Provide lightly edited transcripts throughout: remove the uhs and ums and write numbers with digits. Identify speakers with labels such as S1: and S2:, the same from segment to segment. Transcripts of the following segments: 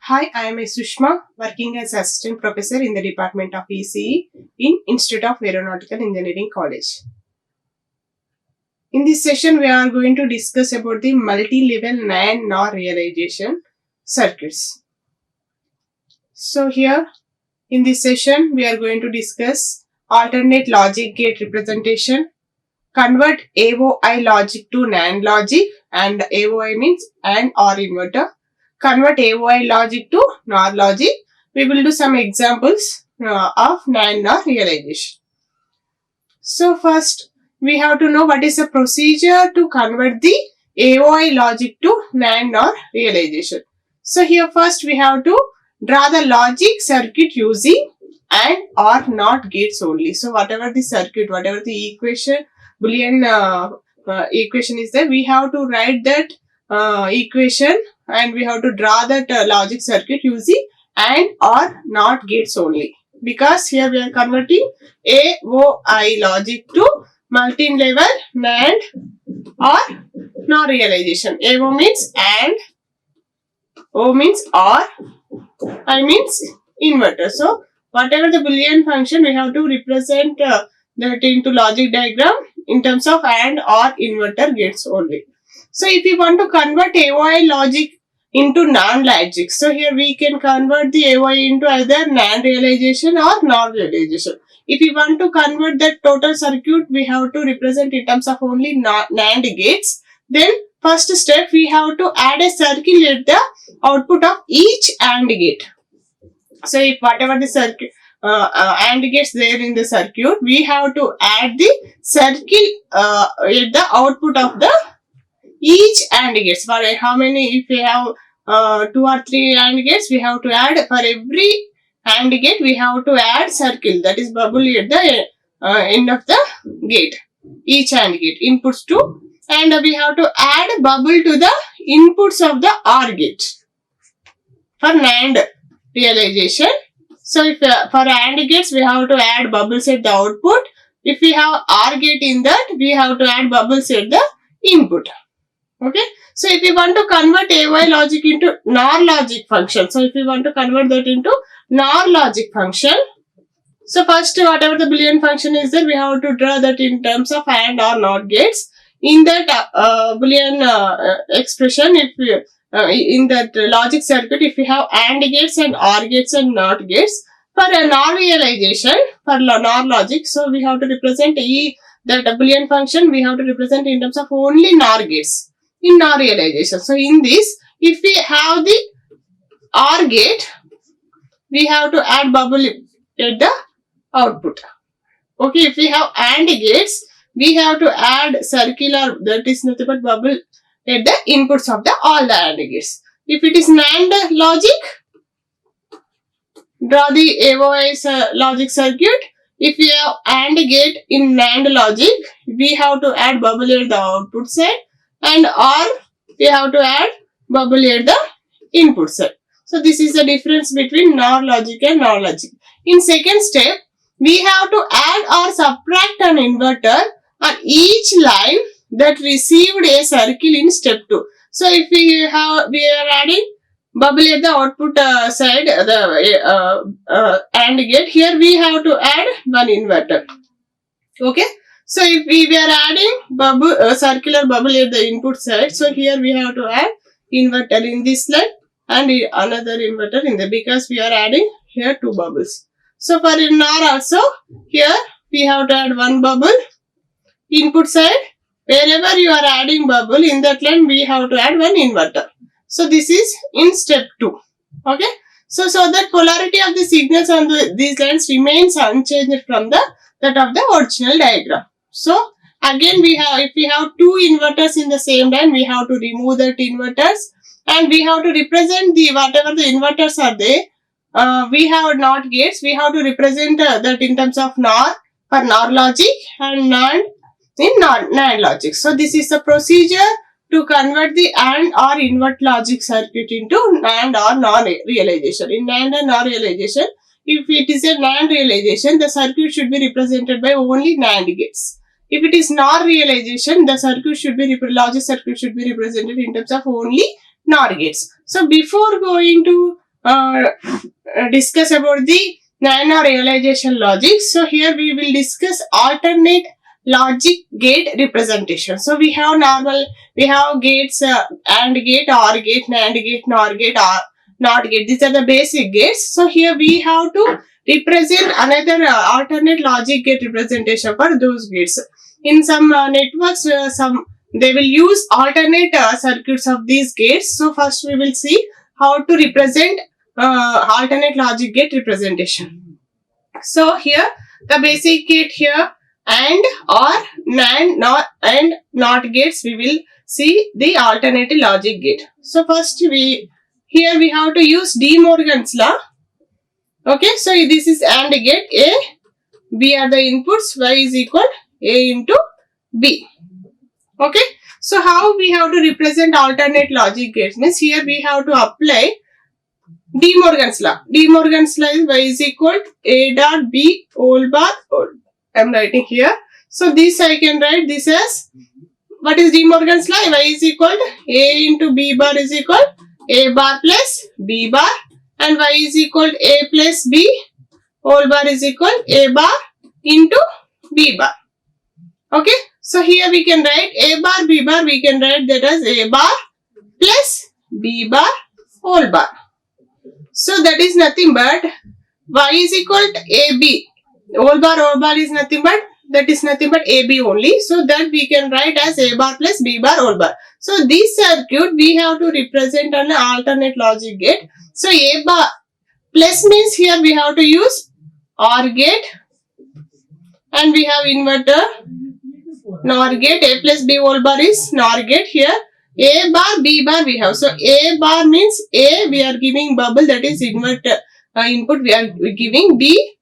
S1: Hi, I am Sushma, working as Assistant Professor in the Department of ECE in Institute of Aeronautical Engineering College. In this session, we are going to discuss about the multi-level NAND NOR realization circuits. So here, in this session, we are going to discuss alternate logic gate representation, convert AOI logic to NAND logic, and AOI means AND OR inverter. Convert AOI logic to NOR logic. We will do some examples of NAND NOR realization. So first, we have to know what is the procedure to convert the AOI logic to NAND NOR realization. So here first we have to draw the logic circuit using AND OR NOT gates only. So whatever the circuit, whatever the equation, Boolean equation is there, we have to write that equation and we have to draw that logic circuit using AND OR NOT gates only, because here we are converting AOI logic to multi-level NAND or NOR realization. AO means AND, O means OR, I means inverter. So whatever the Boolean function, we have to represent that into logic diagram in terms of AND OR inverter gates only. So if you want to convert AOI logic into NAND logic, so here we can convert the AOI into either NAND realization or NOR realization. If you want to convert that total circuit, we have to represent in terms of only NAND gates. Then first step, we have to add a circle at the output of each AND gate. So if whatever the circuit AND gates there in the circuit, we have to add the circle at the output of the each AND gates. For how many, if we have 2 or 3 AND gates, we have to add, for every AND gate we have to add circle, that is bubble at the end of the gate, each AND gate inputs to, and we have to add bubble to the inputs of the OR gate for NAND realization. So if for AND gates we have to add bubbles at the output. If we have OR gate in that, we have to add bubbles at the input. Okay, so if we want to convert AOI logic into NOR logic function, so if we want to convert that into NOR logic function, so first whatever the Boolean function is there, we have to draw that in terms of AND or NOT gates. In that Boolean expression, if we, in that logic circuit, if we have AND gates and OR gates and NOT gates, for a NOR realization, for NOR logic, so we have to represent that Boolean function, we have to represent in terms of only NOR gates in NOR realization. So in this, if we have the OR gate, we have to add bubble at the output. Okay, if we have AND gates, we have to add circular, that is nothing but bubble at the inputs of all the AND gates. If it is NAND logic, draw the AOI logic circuit. If we have AND gate in NAND logic, we have to add bubble at the output side, and OR we have to add bubble at the input side. So this is the difference between NOR logic and NOR logic. In second step, we have to add or subtract an inverter on each line that received a circle in step 2. So if we are adding bubble at the output side, the AND gate, here we have to add one inverter. Okay. So if we are adding bubble, circular bubble at the input side, so here we have to add inverter in this line and another inverter in there, because we are adding here 2 bubbles. So for in NOR also, here we have to add 1 bubble input side. Wherever you are adding bubble in that line, we have to add 1 inverter. So this is in step 2. Okay. So that polarity of the signals on these lines remains unchanged from that of the original diagram. So again, if we have 2 inverters in the same line, we have to remove that inverters, and we have to represent the whatever the inverters are there. We have NOT gates, we have to represent that in terms of NOR for NOR logic and NAND in NAND logic. So this is the procedure to convert the AND or invert logic circuit into NAND or NOR realization. In NAND and NOR realization, if it is a NAND realization, the circuit should be represented by only NAND gates. If it is NOR realization, the circuit should be logic circuit should be represented in terms of only NOR gates. So before going to discuss about the NAND or realization logic. So here we will discuss alternate logic gate representation. So we have gates, AND gate, OR gate, NAND gate, NOR gate, or NOT gate. These are the basic gates. So here we have to represent another alternate logic gate representation for those gates. In some networks, they will use alternate circuits of these gates. So first we will see how to represent alternate logic gate representation. So here the basic gate here and or NAND and NOT gates, we will see the alternative logic gate. So first we have to use De Morgan's law. Okay, so this is AND gate. A, B are the inputs, Y is equal A into B. Okay, so how we have to represent alternate logic gates means here we have to apply De Morgan's law. De Morgan's law is Y is equal to A dot B whole bar. I am writing here. So this I can write this as, what is De Morgan's law? Y is equal to A into B bar is equal A bar plus B bar, and Y is equal to A plus B whole bar is equal A bar into B bar. Okay, so here we can write A bar B bar, we can write that as A bar plus B bar whole bar. So that is nothing but Y is equal to AB. Whole bar is nothing but, that is nothing but AB only. So that we can write as A bar plus B bar whole bar. So this circuit we have to represent an alternate logic gate. So A bar plus means here we have to use OR gate, and we have inverter NOR gate. A plus B whole bar is NOR gate. Here A bar B bar we have. So A bar means A we are giving bubble, that is inverter input we are giving. B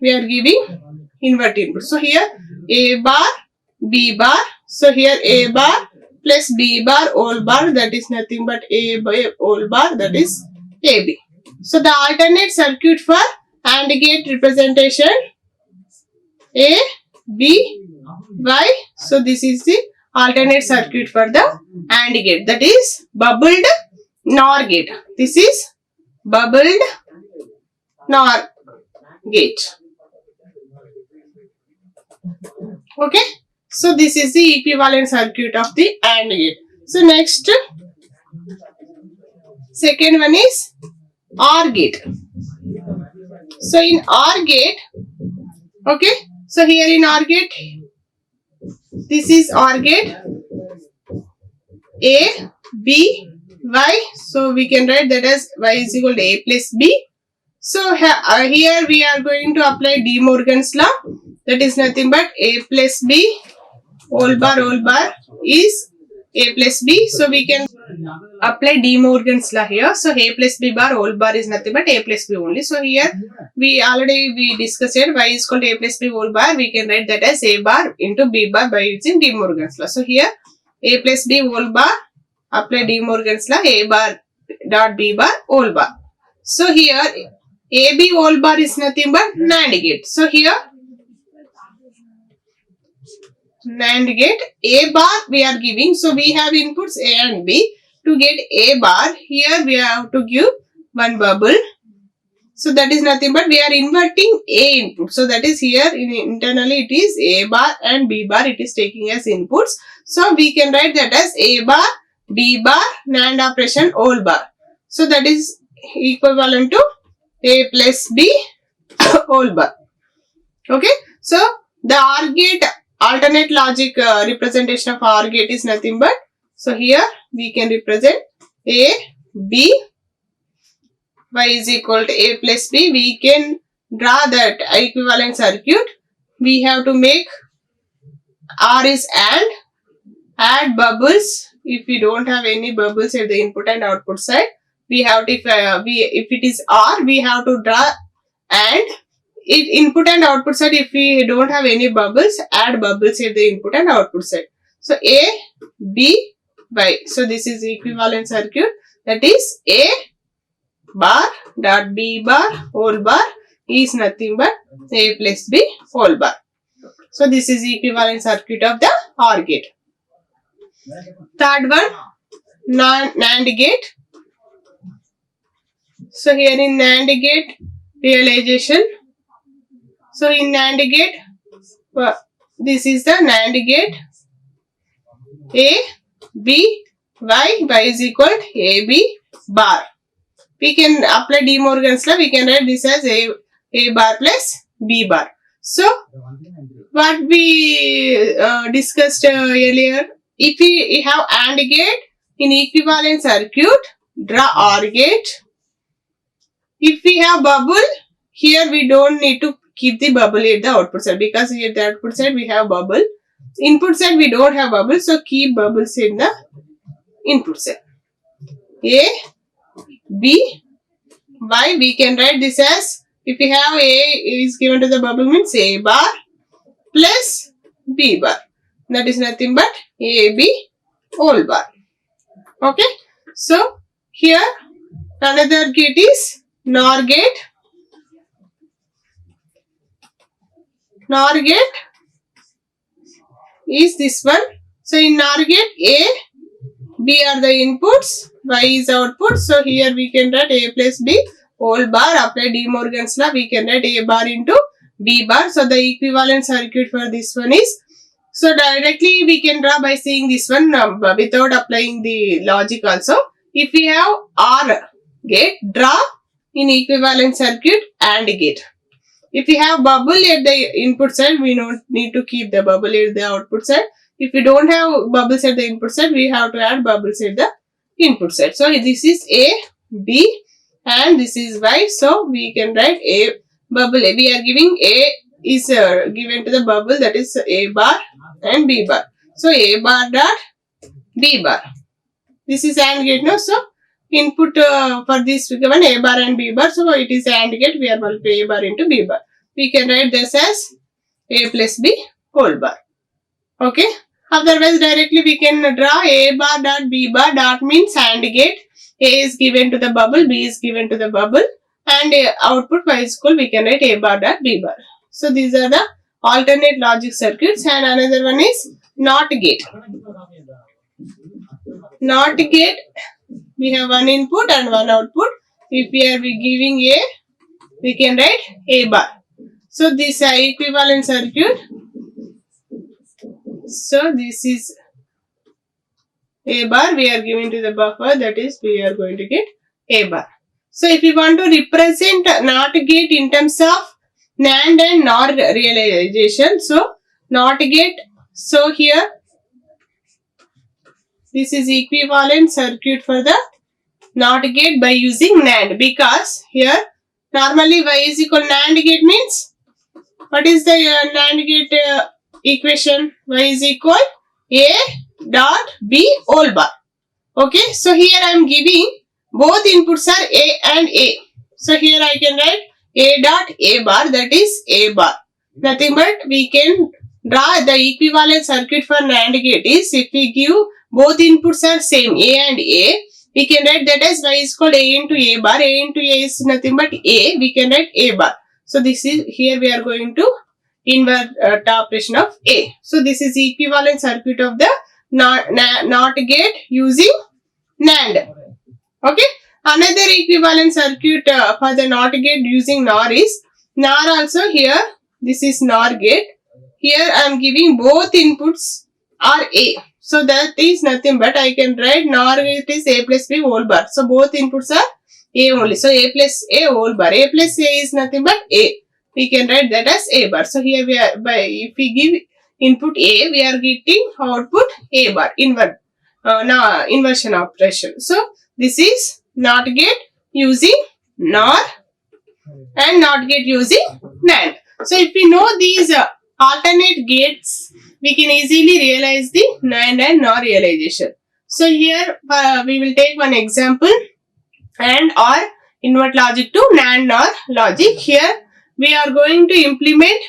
S1: we are giving invert input. So here A bar B bar. So here A bar plus B bar whole bar, that is nothing but A by whole bar, that is AB. So the alternate circuit for AND gate representation A, B, Y. So this is the alternate circuit for the AND gate, that is bubbled NOR gate. This is bubbled NOR gate. Okay, so this is the equivalent circuit of the AND gate. So next, second one is OR gate. So in OR gate, okay, so here in OR gate, this is OR gate A, B, Y. So we can write that as Y is equal to A plus B. So here we are going to apply De Morgan's law, that is nothing but A plus B whole bar is A plus B. So we can apply De Morgan's law here. So A plus B bar whole bar is nothing but A plus B only. So here we discussed here Y is equal to A plus B whole bar. We can write that as A bar into B bar by using De Morgan's law. So here A plus B whole bar, apply De Morgan's law, A bar dot B bar whole bar. So here AB whole bar is nothing but NAND gate. So here NAND gate A bar we are giving. So we have inputs A and B. To get A bar, here we have to give one bubble. So that is nothing but we are inverting A input. So that is here internally it is A bar and B bar, it is taking as inputs. So we can write that as A bar B bar NAND operation whole bar. So that is equivalent to A plus B whole bar. Okay, so the OR gate alternate logic representation of OR gate is nothing but, so here we can represent A, B, Y is equal to A plus B. We can draw that equivalent circuit. We have to make R is AND, add bubbles. If we don't have any bubbles at the input and output side, we have to, if it is R, we have to draw AND. Input and output side, if we don't have any bubbles, add bubbles at the input and output side. So A, B, Y. So this is equivalent circuit, that is A bar dot B bar whole bar is nothing but A plus B whole bar. So this is equivalent circuit of the OR gate. Third one, NAND gate. So here in NAND gate realization. So in NAND gate, this is the NAND gate. A, B, Y is equal to A, B bar. We can apply De Morgan's law. We can write this as A bar plus B bar. So what we discussed earlier, if we have AND gate in equivalent circuit, draw OR gate. If we have bubble, here we don't need to keep the bubble at the output side, because here at the output side we have bubble. Input side we don't have bubble, so keep bubbles in the input side. A, B, Y, we can write this as, if we have A is given to the bubble, means A bar plus B bar. That is nothing but AB whole bar. Okay. So here another gate is NOR gate. NOR gate is this one. So in NOR gate, A, B are the inputs, Y is output. So here we can write A plus B whole bar. Apply De Morgan's law, we can write A bar into B bar. So the equivalent circuit for this one is, so directly we can draw by seeing this one without applying the logic also. If we have OR gate, draw in equivalent circuit AND gate. If we have bubble at the input side, we don't need to keep the bubble at the output side. If we don't have bubbles at the input side, we have to add bubbles at the input side. So this is A, B and this is Y. So we can write A bubble. We are giving A is given to the bubble, that is A bar and B bar. So A bar dot B bar. This is AND gate now. So input for this we given A bar and B bar. So it is AND gate. We are multiplying A bar into B bar. We can write this as A plus B whole bar. Okay. Otherwise directly we can draw A bar dot B bar. Dot means AND gate. A is given to the bubble, B is given to the bubble, and output Y is equal, we can write A bar dot B bar. So these are the alternate logic circuits, and another one is NOT gate. NOT gate, we have one input and one output. If we are giving A, we can write A bar. So this is equivalent circuit. So this is A bar, we are giving to the buffer, that is we are going to get A bar. So if we want to represent NOT gate in terms of NAND and NOR realization, so NOT gate, so here this is equivalent circuit for the NOT gate by using NAND, because here normally Y is equal NAND gate means, what is the NAND gate equation? Y is equal A dot B whole bar. Okay, so here I am giving both inputs are A and A. So here I can write A dot A bar, that is A bar. Nothing but we can draw the equivalent circuit for NAND gate is, if we give both inputs are same A and A, we can write that as Y is equal A into A bar. A into A is nothing but A, we can write A bar. So this is, here we are going to invert operation of A. So this is equivalent circuit of the NOT gate using NAND. Okay. Another equivalent circuit for the NOT gate using NOR is NOR also. Here this is NOR gate. Here I am giving both inputs are A. So that is nothing but I can write NOR gate is A plus B whole bar. So both inputs are A only. So A plus A whole bar. A plus A is nothing but A. We can write that as A bar. So here we are, by if we give input A, we are getting output A bar, inversion operation. So this is NOT gate using NOR and NOT gate using NAND. So if we know these alternate gates, we can easily realize the NAND and NOR realization. So here we will take one example, AND or invert logic to NAND NOR logic. Here we are going to implement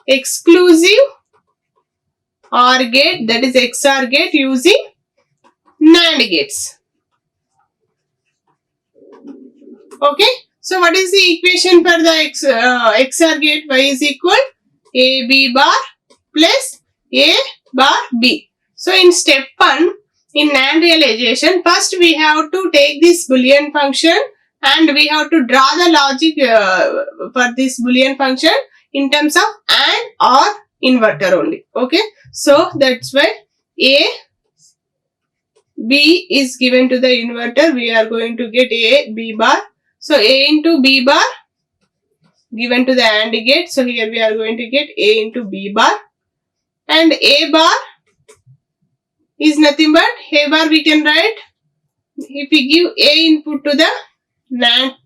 S1: exclusive OR gate, that is XOR gate using NAND gates. Okay. So what is the equation for the XOR gate? Y is equal AB bar plus A bar B. So in step 1, in NAND realization, first we have to take this Boolean function and we have to draw the logic for this boolean function in terms of AND or inverter only. Okay, so that's why A B is given to the inverter, we are going to get A B bar. So A into B bar given to the AND gate, so here we are going to get A into B bar, and A bar is nothing but A bar we can write, if we give A input to the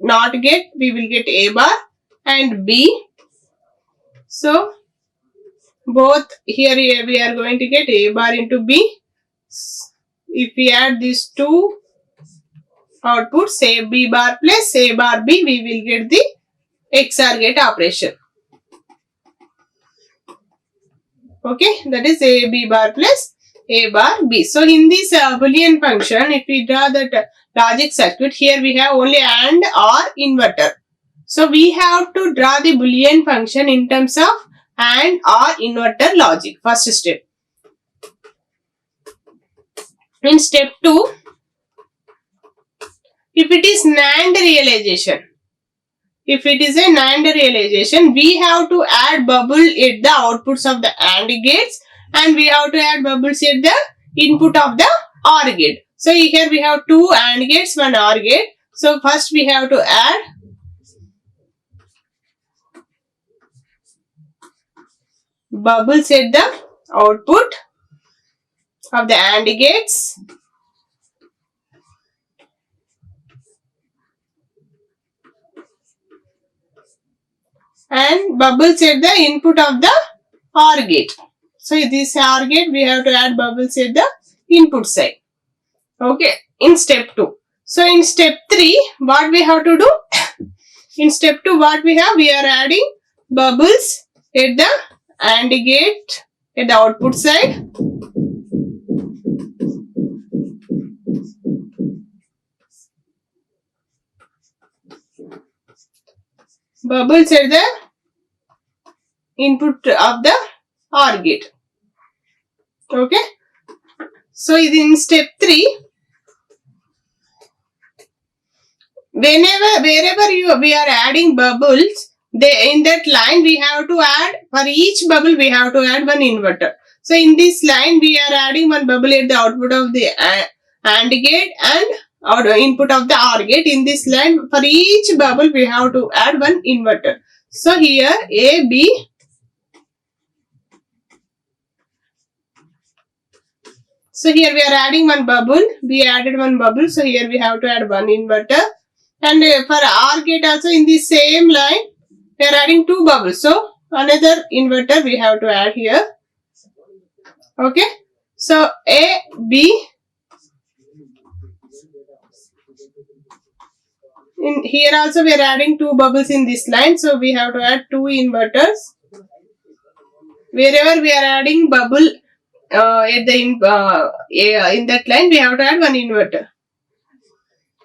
S1: NOT gate, we will get A bar and B. So both here we are going to get A bar into B. If we add these two outputs, A B bar plus A bar B, we will get the XOR gate operation. Okay, that is A B bar plus A bar B. So in this boolean function, if we draw that logic circuit, here we have only AND or inverter. So we have to draw the boolean function in terms of AND or inverter logic. First step. In step 2, if it is NAND realization, if it is a NAND realization, we have to add bubble at the outputs of the AND gates, and we have to add bubbles at the input of the OR gate. So here we have two AND gates, one OR gate. So first we have to add bubbles at the output of the AND gates, and bubbles at the input of the OR gate. So this OR gate we have to add bubbles at the input side. Okay, in step 2. So in step 3, what we have to do? In step 2, what we have? We are adding bubbles at the AND gate at the output side. Bubbles at the input of the OR gate. Okay. So in step 3, wherever we are adding bubbles, in that line we have to add, for each bubble we have to add one inverter. So in this line we are adding one bubble at the output of the AND gate and input of the OR gate. In this line, for each bubble we have to add one inverter. So here A, B, so here we are adding one bubble, we added one bubble, so here we have to add one inverter. And for OR gate also in the same line, we are adding two bubbles, so another inverter we have to add here. Okay, so A, B, in here also we are adding two bubbles in this line, so we have to add two inverters. Wherever we are adding bubble at the in that line, we have to add one inverter.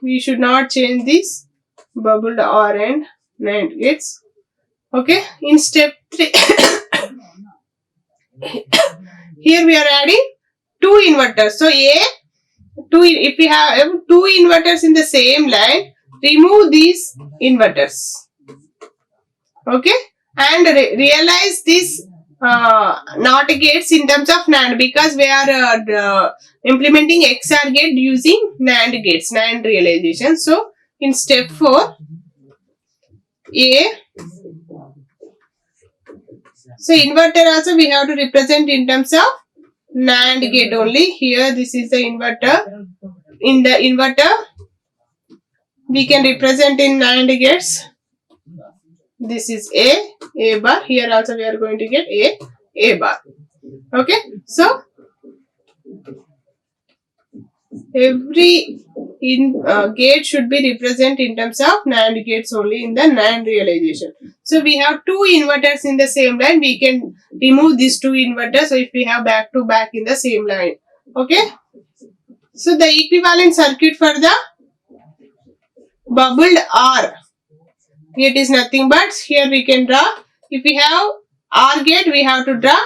S1: We should not change this bubbled OR and NAND gates. Okay, in step 3, here we are adding two inverters. So if we have two inverters in the same line, remove these inverters. Okay, and realize this NOT gates in terms of NAND, because we are implementing XOR gate using NAND gates, NAND realization. So in step 4, A, so inverter also we have to represent in terms of NAND gate only. Here this is the inverter. In the inverter we can represent in NAND gates. This is A bar. Here also we are going to get A bar. Okay, so every gate should be represented in terms of NAND gates only in the NAND realization. So we have two inverters in the same line, we can remove these two inverters. So if we have back to back in the same line. Okay, so the equivalent circuit for the bubbled OR gate is nothing but, here we can draw, if we have OR gate we have to draw,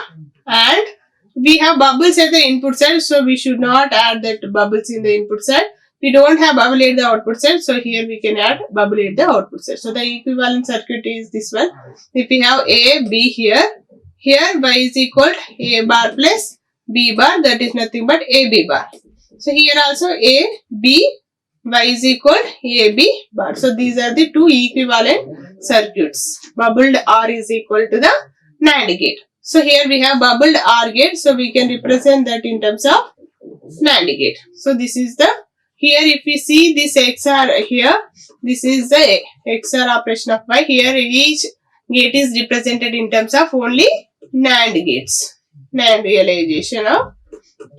S1: and we have bubbles at the input side, so we should not add that bubbles in the input side. we don't have bubble at the output side, so here we can add bubble at the output side. So the equivalent circuit is this one. If we have A, B here y is equal A bar plus B bar, that is nothing but AB bar. So here also A, B, y is equal AB bar. So these are the two equivalent circuits. Bubbled OR is equal to the NAND gate. So here we have bubbled OR gate, so we can represent that in terms of NAND gate. So this is the, here if we see this XOR here, this is the XOR operation of Y. Here each gate is represented in terms of only NAND gates. NAND realization of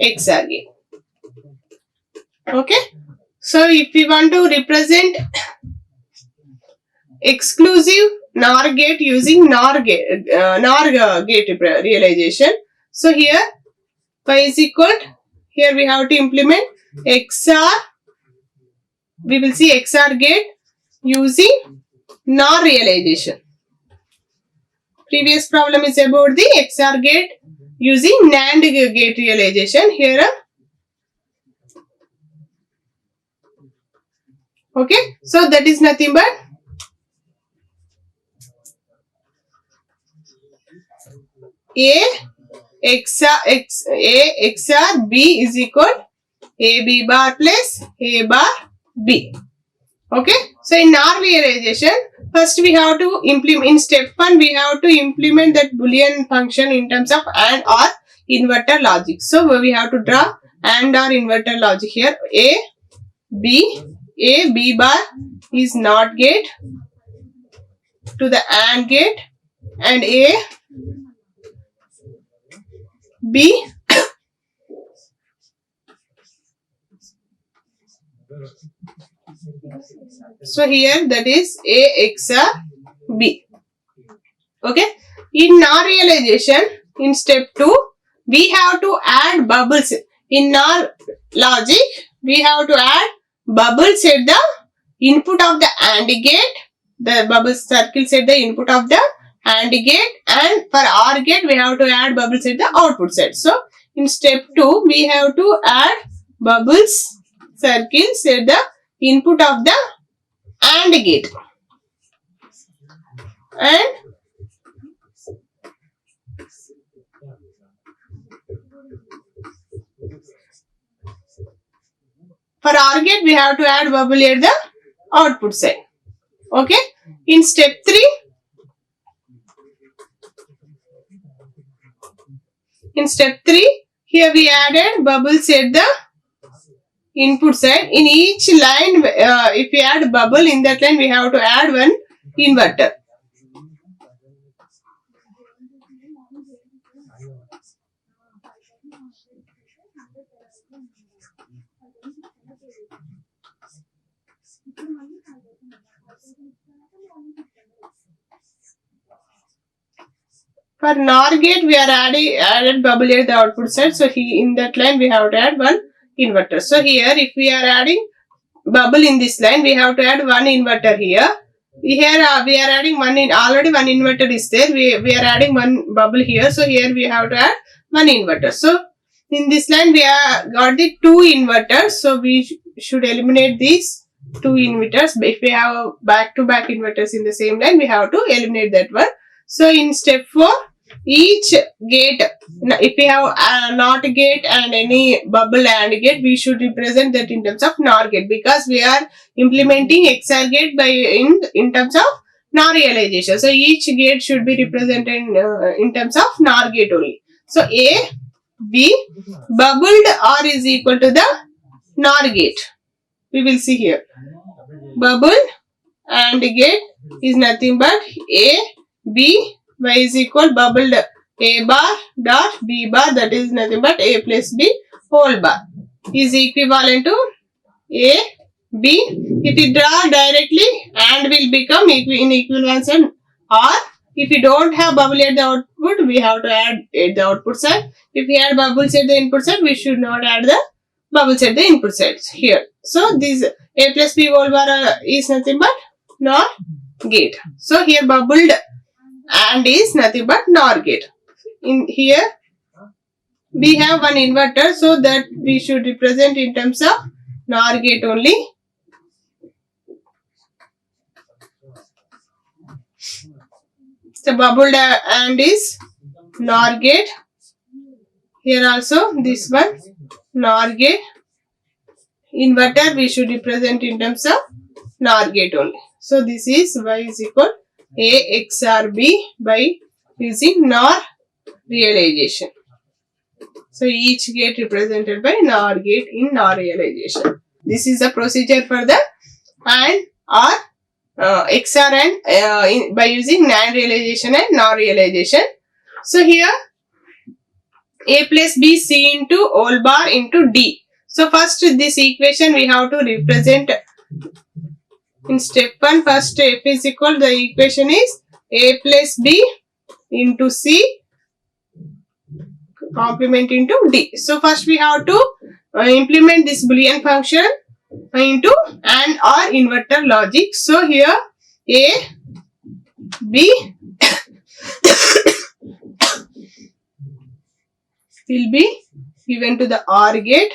S1: XOR gate. Okay. So if we want to represent exclusive NOR gate using NOR gate realization. So here y is equal, here we have to implement XOR, we will see XOR gate using NOR realization. Previous problem is about the XOR gate using NAND gate realization. Here, okay, so that is nothing but A XOR B is equal AB bar plus A bar B. Okay, so in NOR realization, first we have to implement, in step 1 we have to implement that boolean function in terms of AND or inverter logic. So we have to draw AND or inverter logic here. A B bar is NOT gate to the AND gate, and A B so here that is A XOR B. Okay, in NOR realization, in step 2 we have to add bubbles. In NOR logic we have to add bubbles at the input of the AND gate, the bubbles circles at the input of the AND gate, and for OR gate we have to add bubbles at the output side. So in step 2 we have to add bubbles circles at the input of the AND gate, and for OR gate we have to add bubble at the output side. Okay, in step 3 here we added bubbles at the input side. In each line, if we add bubble in that line, we have to add one inverter. For NOR gate, we are added bubble at the output side. So in that line, we have to add one inverter. So here, if we are adding bubble in this line, we have to add one inverter here. Here we are adding already one inverter is there. We are adding one bubble here. So here we have to add one inverter. So in this line, we are got the two inverters. So we should eliminate these two inverters. If we have back-to-back inverters in the same line, we have to eliminate that one. So in step 4, each gate, if we have a NOT gate and any bubble AND gate, we should represent that in terms of NOR gate, because we are implementing XOR gate in terms of NOR realization. So each gate should be represented in terms of NOR gate only. So A, B, bubbled OR is equal to the NOR gate. We will see here. Bubbled AND gate is nothing but A, B, y is equal bubbled A bar dot B bar, that is nothing but A plus B whole bar, is equivalent to A, B. If we draw directly, AND will become in equivalence and OR. If we don't have bubble at the output, we have to add at the output side. If we add bubbles at the input side, we should not add the bubbles at the input side here. So this A plus B whole bar is nothing but NOR gate. So here bubbled AND is nothing but NOR gate. In here we have one inverter, so that we should represent in terms of NOR gate only. So bubbled AND is NOR gate. Here also this one NOR gate. Inverter we should represent in terms of NOR gate only. So this is Y is equal A XOR B by using NOR realization. So each gate represented by NOR gate in NOR realization. This is the procedure for the AND or XOR and by using NAND realization and NOR realization. So here A plus B C into whole bar into D. So first this equation we have to represent in step 1. First F is equal, the equation is A plus B into C complement into D. So first we have to implement this Boolean function into AND or inverter logic. So here A, B will be given to the OR gate,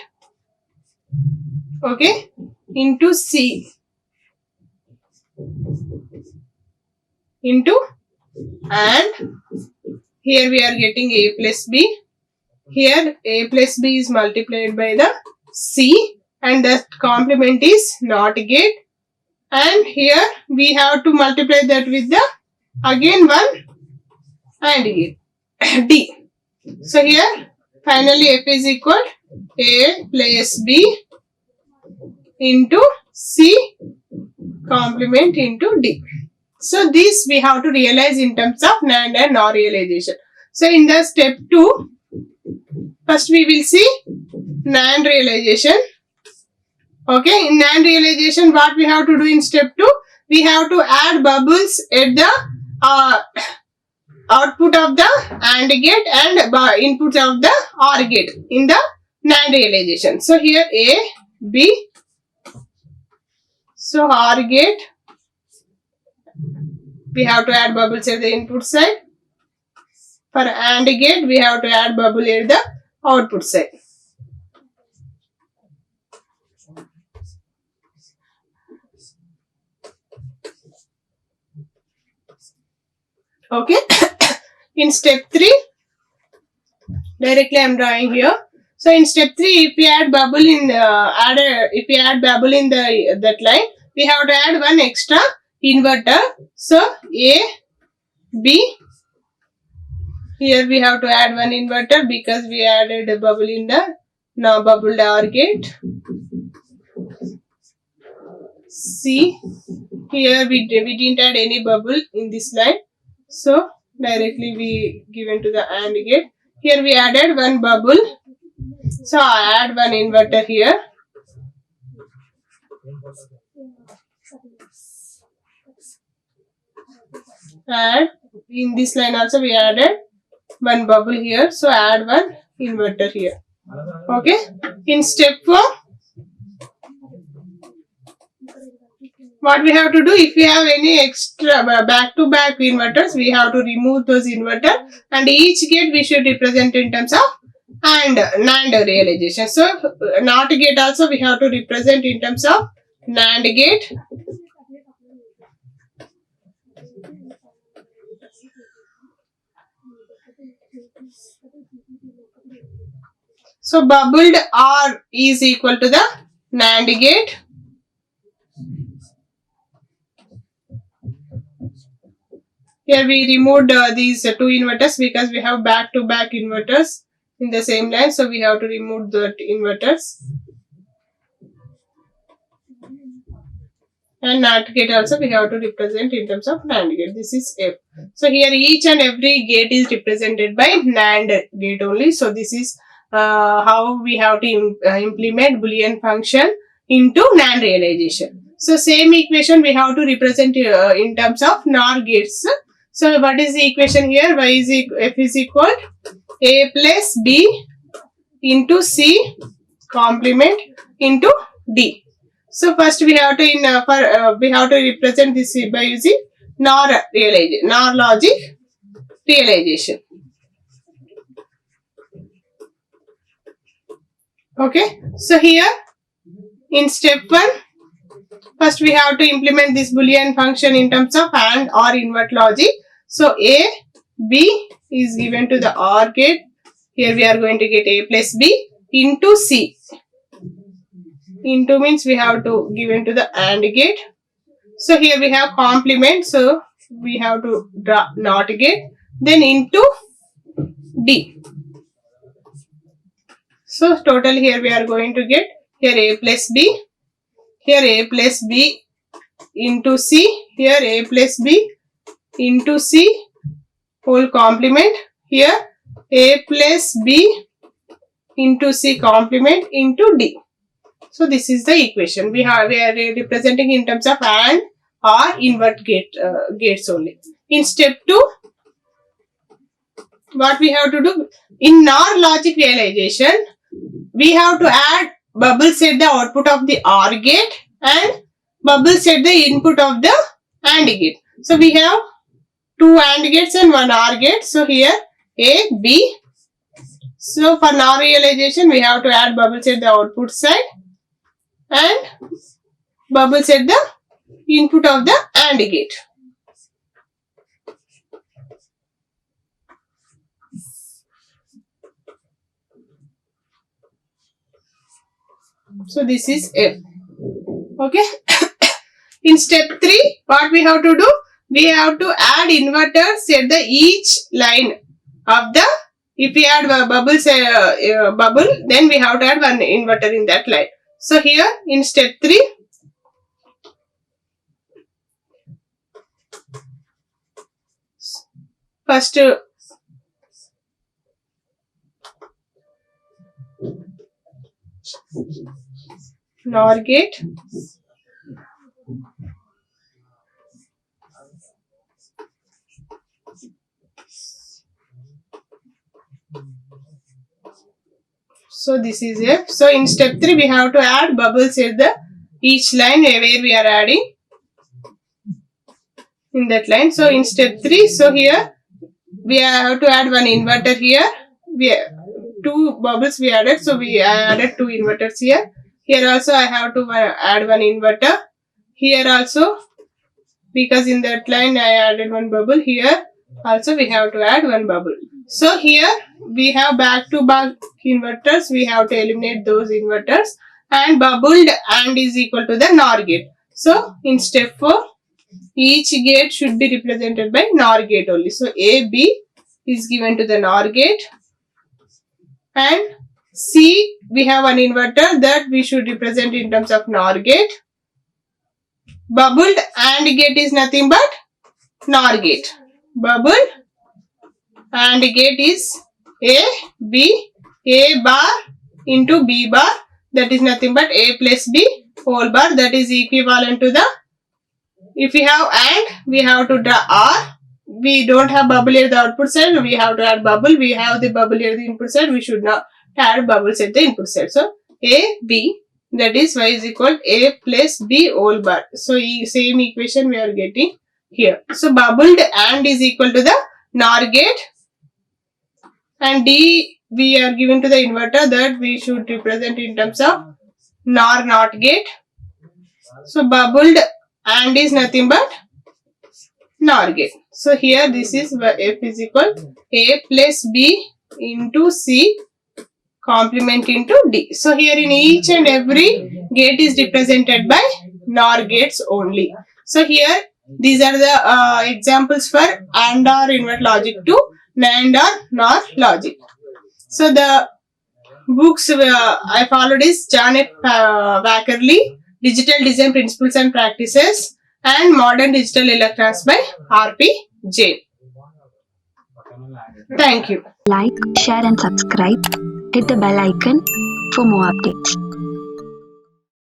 S1: okay, into C into, and here we are getting A plus B. Here A plus B is multiplied by the C and the complement is NOT gate, and here we have to multiply that with the again one AND gate D. So here finally F is equal A plus B into C complement into D. So this we have to realize in terms of NAND and NOR realization. So in the step 2, first we will see NAND realization. Okay, in NAND realization what we have to do in step 2? We have to add bubbles at the output of the AND gate and input of the OR gate in the NAND realization. So here A, B, so OR gate, we have to add bubbles at the input side. For AND gate, we have to add bubble at the output side. Okay. In step 3, directly I am drawing here. So in step 3, if we add bubble in that line, we have to add one extra inverter. So A, B, here we have to add one inverter because we added a bubble in the now bubbled OR gate. C, here we didn't add any bubble in this line, so directly we given to the AND gate. Here we added one bubble, so I add one inverter here. And in this line also we added one bubble here, so add one inverter here. Okay. In step 4, what we have to do, if we have any extra back-to-back inverters, we have to remove those inverters, and each gate we should represent in terms of and NAND realization. So NOT gate also we have to represent in terms of NAND gate. So bubbled OR is equal to the NAND gate. Here we removed these two inverters because we have back-to-back inverters in the same line, so we have to remove the inverters. And NOT gate also we have to represent in terms of NAND gate. This is F. So here each and every gate is represented by NAND gate only. So this is how we have to implement Boolean function into NAND realization. So same equation we have to represent in terms of NOR gates. So what is the equation here? F is equal A plus B into C complement into D. So first we have to we have to represent this by using NOR logic realization. Okay. So here In step 1, first we have to implement this boolean function in terms of AND or invert logic. So A, B is given to the OR gate. Here we are going to get A plus B into C. Into means we have to give into the AND gate. So here we have complement. So we have to draw NOT gate. Then into D. So total here we are going to get here A plus B. Here A plus B into C. Here A plus B into C whole complement. Here A plus B into C complement into D. So this is the equation. We are representing in terms of AND or invert gates only. In step 2, what we have to do in NOR logic realization, we have to add bubbles at the output of the OR gate and bubbles at the input of the AND gate. So we have 2 AND gates and 1 OR gate. So here A, B. So for NOR realization, we have to add bubbles at the output side and bubbles at the input of the AND gate. So this is F. Okay. In step 3, what we have to do? We have to add inverters at the each line of the. If we add bubble, then we have to add one inverter in that line. So here in step 3, first NOR gate. So this is F. So in step 3, we have to add bubbles at the each line where we are adding in that line. So in step 3, so here we have to add one inverter here. We 2 bubbles we added. So we added 2 inverters here. Here also I have to add one inverter. Here also, because in that line I added one bubble. Here also we have to add one bubble. So here we have back-to-back inverters. We have to eliminate those inverters and bubbled AND is equal to the NOR gate. So in step 4, each gate should be represented by NOR gate only. So A, B is given to the NOR gate and C, we have an inverter that we should represent in terms of NOR gate. Bubbled AND gate is nothing but NOR gate. Bubbled AND gate is A, B, A bar into B bar, that is nothing but A plus B whole bar, that is equivalent to the, if we have AND, we have to draw R. We don't have bubble at the output side, we have to add bubble. We have the bubble at the input side, we should not add bubbles at the input side. So A, B, that is Y is equal to A plus B whole bar. So same equation we are getting here. So bubbled AND is equal to the NOR gate and D we are given to the inverter that we should represent in terms of NOR NOT gate. So bubbled AND is nothing but NOR gate. So here this is F is equal A plus B into C complement into D. So here in each and every gate is represented by NOR gates only. So here these are the examples for AND or invert logic to NAND or NOR logic. So the books I followed is John F. Wackerly, Digital Design Principles and Practices and Modern Digital Electronics by R.P. Jain. Thank you.
S2: Like, share and subscribe. Hit the bell icon for more updates.